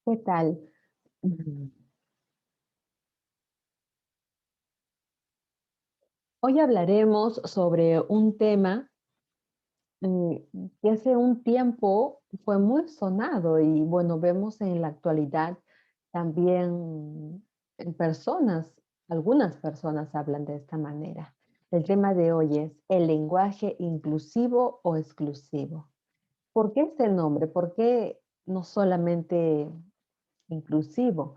¿Qué tal? Mm, Hoy hablaremos sobre un tema que hace un tiempo fue muy sonado y bueno, vemos en la actualidad también en personas, algunas personas hablan de esta manera. El tema de hoy es el lenguaje inclusivo o exclusivo. ¿Por qué este nombre? ¿Por qué no solamente inclusivo?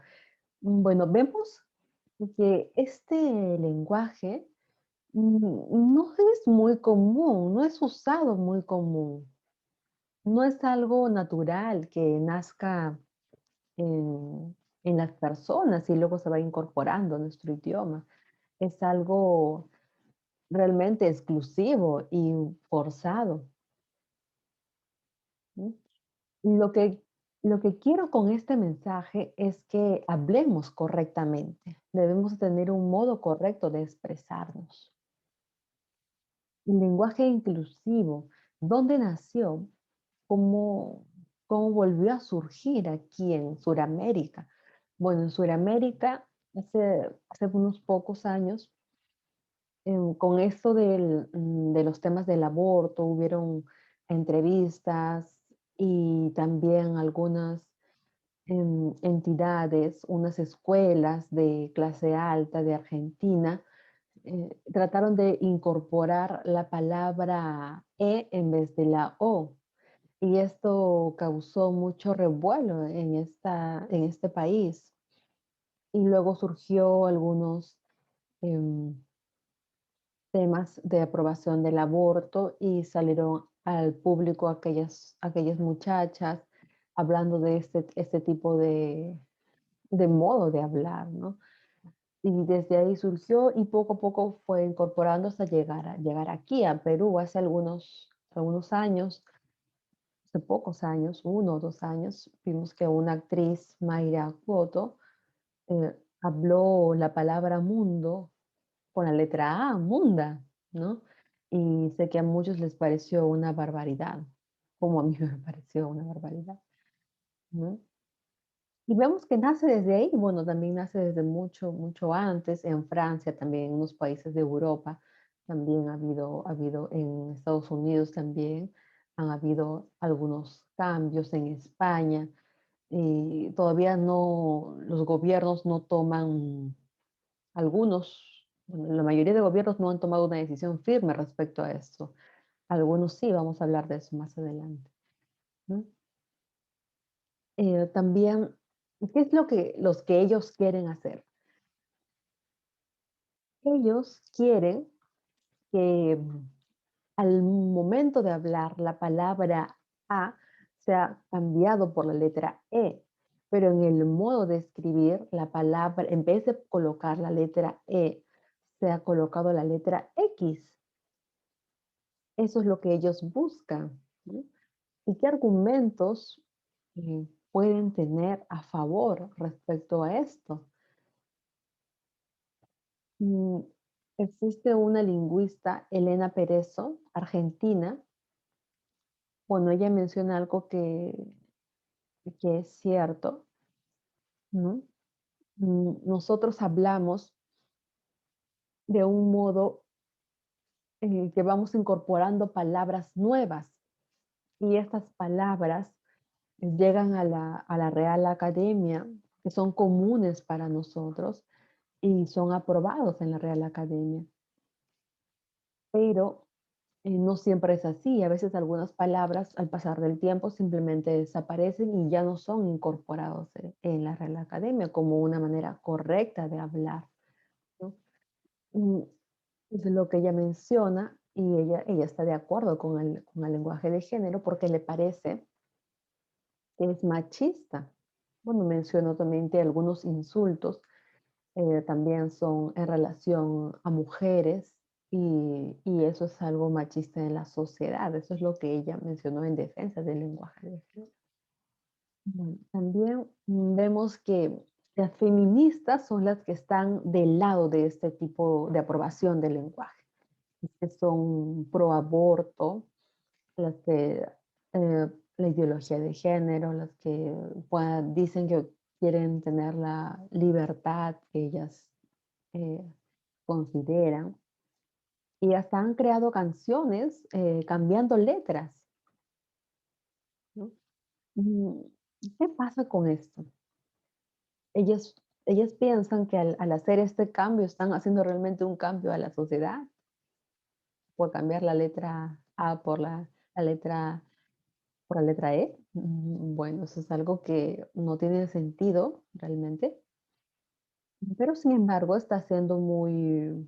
Bueno, vemos que este lenguaje no es muy común, no es usado muy común. No es algo natural que nazca en las personas y luego se va incorporando a nuestro idioma. Es algo realmente exclusivo y forzado, ¿no? Lo que, lo que quiero con este mensaje es que hablemos correctamente. Debemos tener un modo correcto de expresarnos. El lenguaje inclusivo, ¿dónde nació? ¿Cómo, cómo volvió a surgir aquí en Sudamérica? Bueno, en Sudamérica, hace unos pocos años, con esto de los temas del aborto, hubieron entrevistas y también algunas entidades, unas escuelas de clase alta de Argentina, trataron de incorporar la palabra E en vez de la O. Y esto causó mucho revuelo en este país. Y luego surgió algunos em, temas de aprobación del aborto y salieron al público aquellas muchachas hablando de este tipo de modo de hablar, ¿no? Y desde ahí surgió y poco a poco fue incorporándose hasta llegar aquí a Perú hace algunos años, hace pocos años, 1 o 2 años, vimos que una actriz, Mayra Cuoto, habló la palabra mundo con la letra A, munda, ¿no? Y sé que a muchos les pareció una barbaridad, como a mí me pareció una barbaridad, ¿no? Y vemos que nace desde ahí, bueno, también nace desde mucho, mucho antes, en Francia, también en unos países de Europa, también ha habido en Estados Unidos también, han habido algunos cambios en España, y todavía no, los gobiernos no toman, bueno, la mayoría de gobiernos no han tomado una decisión firme respecto a esto. Algunos sí, vamos a hablar de eso más adelante, ¿no? También, ¿qué es los que ellos quieren hacer? Ellos quieren que al momento de hablar la palabra A sea cambiado por la letra E, pero en el modo de escribir la palabra, en vez de colocar la letra E, se ha colocado la letra X. Eso es lo que ellos buscan, ¿no? ¿Y qué argumentos pueden tener a favor respecto a esto? Mm, Existe una lingüista, Elena Perezo, argentina. Bueno, ella menciona algo que es cierto, ¿no? Nosotros hablamos de un modo que vamos incorporando palabras nuevas y estas palabras llegan a la Real Academia, que son comunes para nosotros y son aprobados en la Real Academia. Pero no siempre es así. A veces algunas palabras al pasar del tiempo simplemente desaparecen y ya no son incorporados en la Real Academia como una manera correcta de hablar, ¿no? Mm, Es lo que ella menciona y ella está de acuerdo con el lenguaje de género porque le parece que es machista. Bueno, mencionó también que algunos insultos también son en relación a mujeres y eso es algo machista en la sociedad. Eso es lo que ella mencionó en defensa del lenguaje de género. Bueno, también vemos que las feministas son las que están del lado de este tipo de aprobación del lenguaje, que son pro aborto, las que la ideología de género, las que dicen que quieren tener la libertad que ellas eh, consideran. Y hasta han creado canciones cambiando letras, ¿no? Mm, ¿Qué pasa con esto? Ellas, ellas piensan que al hacer este cambio están haciendo realmente un cambio a la sociedad por cambiar la letra A por la letra, por la letra E. Bueno, eso es algo que no tiene sentido realmente, pero sin embargo está siendo muy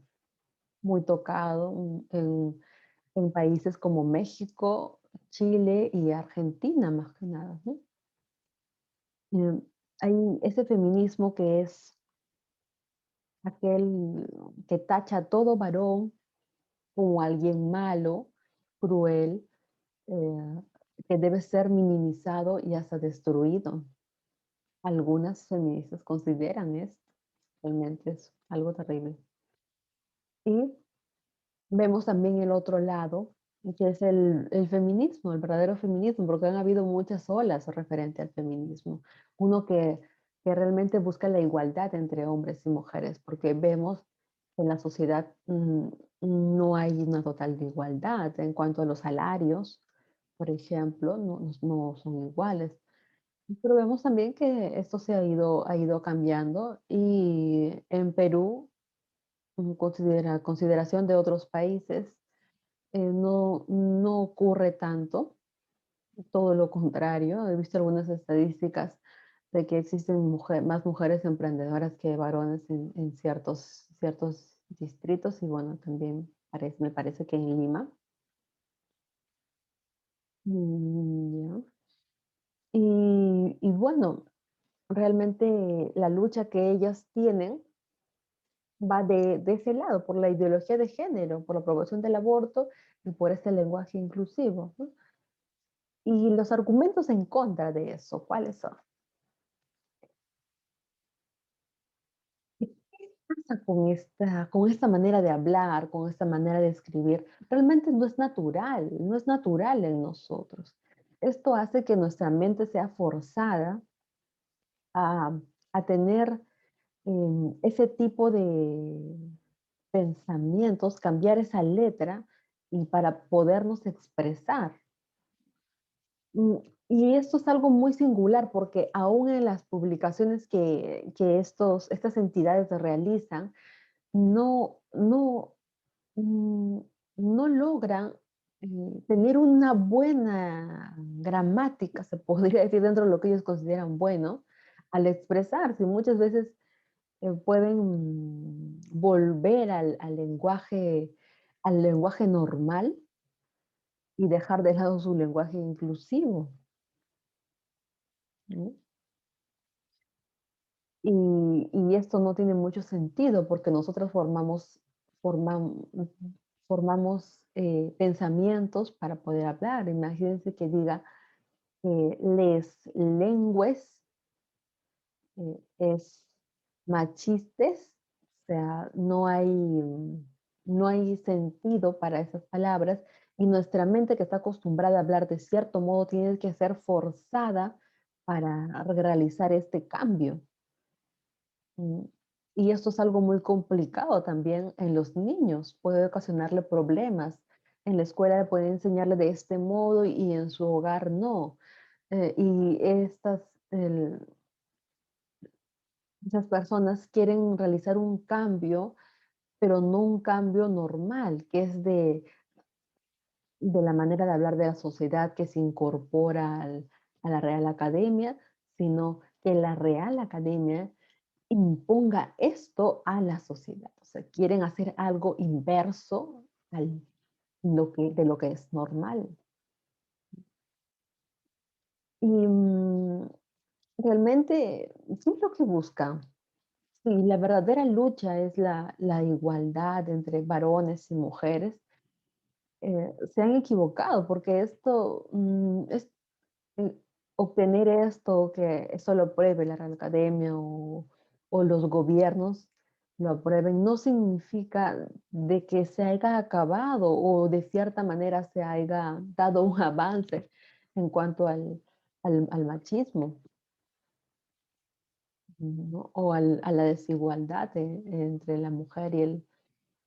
tocado en países como México, Chile y Argentina, más que nada, ¿no? Em, Hay ese feminismo que es aquel que tacha a todo varón como alguien malo, cruel, eh, que debe ser minimizado y hasta destruido. Algunas feministas consideran esto, realmente es algo terrible. Y vemos también el otro lado, que es el feminismo, el verdadero feminismo, porque han habido muchas olas referente al feminismo. Uno que realmente busca la igualdad entre hombres y mujeres, porque vemos que en la sociedad no hay una total de igualdad en cuanto a los salarios, por ejemplo, no son iguales. Pero vemos también que esto ha ido cambiando y en Perú, consideración de otros países, no ocurre tanto, todo lo contrario. He visto algunas estadísticas de que existen más mujeres emprendedoras que varones en ciertos distritos y bueno, también me parece que en Lima. Ya. Y bueno, realmente la lucha que ellas tienen va de ese lado, por la ideología de género, por la aprobación del aborto y por ese lenguaje inclusivo, ¿no? Y los argumentos en contra de eso, ¿cuáles son? ¿Qué pasa con esta manera de hablar, con esta manera de escribir? Realmente no es natural en nosotros. Esto hace que nuestra mente sea forzada a, a tener ese tipo de pensamientos, cambiar esa letra y para podernos expresar. Mm, y esto es algo muy singular porque aún en las publicaciones que estas entidades realizan, no, no, mm, no logran tener una buena gramática, se podría decir, dentro de lo que ellos consideran bueno, al expresarse. Muchas veces pueden volver al lenguaje normal y dejar de lado su lenguaje inclusivo, ¿no? Y esto no tiene mucho sentido porque nosotros formam- formamos pensamientos para poder hablar. Imagínense que diga les lengües es machistes, o sea, no hay sentido para esas palabras y nuestra mente que está acostumbrada a hablar de cierto modo tiene que ser forzada para realizar este cambio. Mm, Y esto es algo muy complicado también en los niños, puede ocasionarle problemas. En la escuela puede enseñarle de este modo y en su hogar no. Y esas personas quieren realizar un cambio, pero no un cambio normal, que es de la manera de hablar de la sociedad que se incorpora a la Real Academia, sino que la Real Academia imponga esto a la sociedad. O sea, quieren hacer algo inverso de lo que es normal. Y realmente, ¿qué es lo que buscan? Sí, la verdadera lucha es la igualdad entre varones y mujeres. Se han equivocado porque eh, obtener esto, que eso lo apruebe la Real Academia o los gobiernos lo aprueben, no significa de que se haya acabado o de cierta manera se haya dado un avance. en cuanto al machismo, ¿no? O a la desigualdad entre la mujer y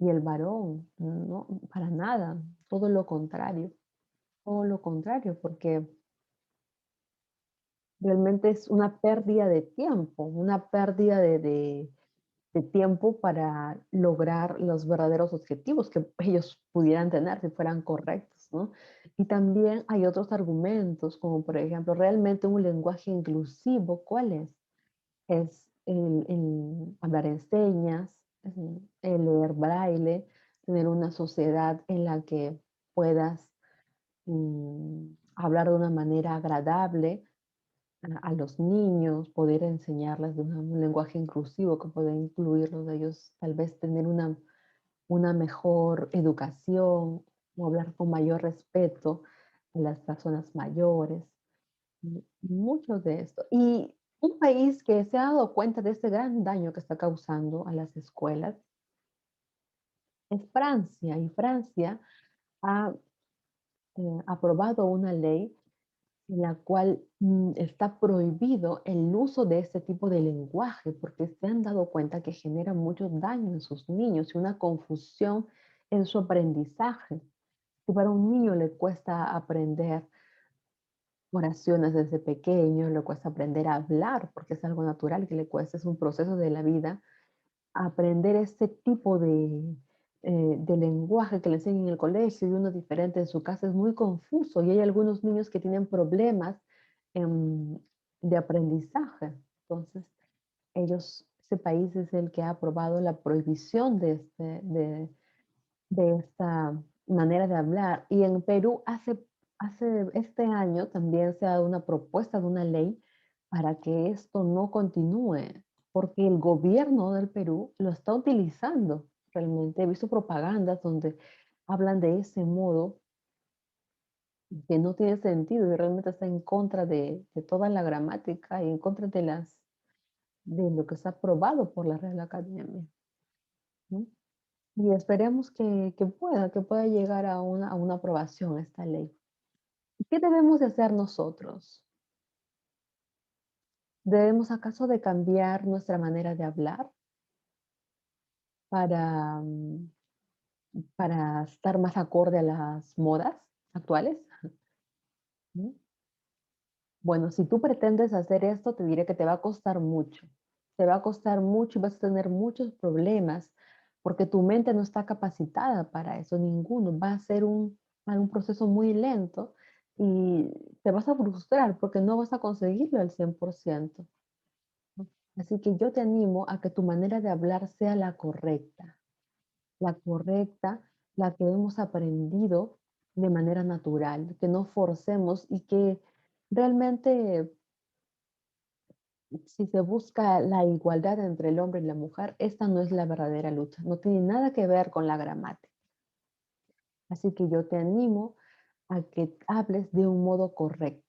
el varón, no, para nada, todo lo contrario, porque realmente es una pérdida de tiempo, una pérdida de tiempo para lograr los verdaderos objetivos que ellos pudieran tener si fueran correctos, ¿no? Y también hay otros argumentos, como por ejemplo, realmente un lenguaje inclusivo, ¿cuál es? Es el hablar en señas, el leer braille, tener una sociedad en la que puedas hablar de una manera agradable a los niños, poder enseñarles de un lenguaje inclusivo que pueda incluirlos a ellos, tal vez tener una mejor educación o hablar con mayor respeto a las personas mayores, mucho de esto. Y un país que se ha dado cuenta de este gran daño que está causando a las escuelas es Francia, y Francia ha aprobado una ley en la cual está prohibido el uso de este tipo de lenguaje, porque se han dado cuenta que genera mucho daño en sus niños y una confusión en su aprendizaje. Si para un niño le cuesta aprender oraciones desde pequeño, le cuesta aprender a hablar, porque es algo natural que le cuesta, es un proceso de la vida, aprender este tipo de lenguaje que le enseñan en el colegio y uno diferente en su casa es muy confuso y hay algunos niños que tienen problemas em, de aprendizaje. Entonces, ese país es el que ha aprobado la prohibición de esta manera de hablar. Y en Perú hace este año también se ha dado una propuesta de una ley para que esto no continúe, porque el gobierno del Perú lo está utilizando realmente. He visto propagandas donde hablan de ese modo que no tiene sentido y realmente está en contra de toda la gramática y en contra de lo que está aprobado por la Real Academia, ¿no? Y esperemos que pueda llegar a una aprobación esta ley. ¿Y qué debemos de hacer nosotros? ¿Debemos acaso de cambiar nuestra manera de hablar para, para estar más acorde a las modas actuales? ¿Mm? Bueno, si tú pretendes hacer esto, te diré que te va a costar mucho. Te va a costar mucho y vas a tener muchos problemas porque tu mente no está capacitada para eso, ninguno. Va a ser un proceso muy lento y te vas a frustrar porque no vas a conseguirlo al 100%. ¿No? Así que yo te animo a que tu manera de hablar sea la correcta, la que hemos aprendido de manera natural, que no forcemos y que realmente si se busca la igualdad entre el hombre y la mujer, esta no es la verdadera lucha, no tiene nada que ver con la gramática. Así que yo te animo a que hables de un modo correcto.